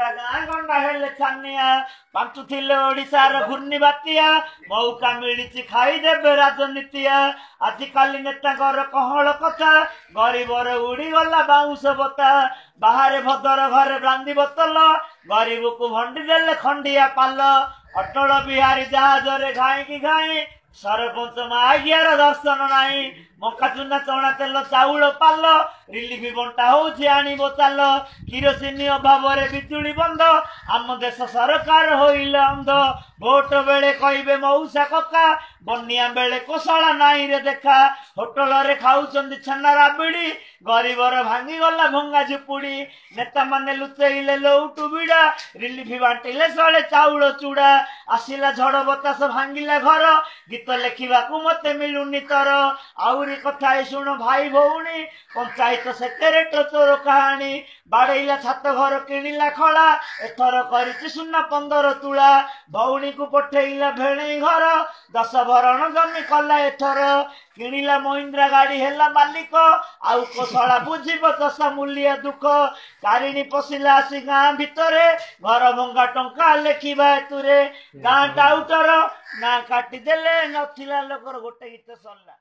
गाँ गंडा हेले छानिया पांचुथिले ओडिशार घूर्णी बातिया मौका मिली खाईदेवे राजनीतिया आजिकाली नेताଙ୍କର कहल कथा गरीबर उड़ीगला बाउंश बता बाहर भद्र घरे बांधी बोतल गरीब को भंडी देले खंडिया पाल अटल बिहारी जहाजरे घाई कि घाई सरपंच मागियार दर्शन नाई मका चुना चना तेल चाउल पाल रिलीफ बंटा होउछि आनिबो चाल किरोसिनी अभाव बिजुली बंद आम देश सरकार होइले अंध भोट बेले कहिबे मौसा कका बनिया बेले कोसला नाई रे देखा होटल रे खाउचंदी छन्ना राबिड़ी गरीबर भांगी गला भंगा झुपुड़ी नेता माने लुचेइले लौटू बिड़ा रिलीफ बांटिले सळे चाउल चूड़ा आसिला झड़ बतास भांगिला घर गीत लेखिबाकू मते मिलुनी तर आउरी कथा शुण भाई भौणी पंचायत सेक्रेटरी चोर कहानी बाड़ेला छात घर किणिला खला एथर करिछि सुना 15 तुला भौणी को पठेइला भेणे घर 10 भरण जमी कला एथर किणिला महिंद्रा गाड़ी हेला मालिक आउ कोसला बुझिब दशा मूल्य दुख कारिणी पशिला आसी गाँ भितरे घर भंगा टंका लेखिबा एतुरे गाँ टाउटर ना काटिदेले नथिला लोकर गोटे गीत सरला।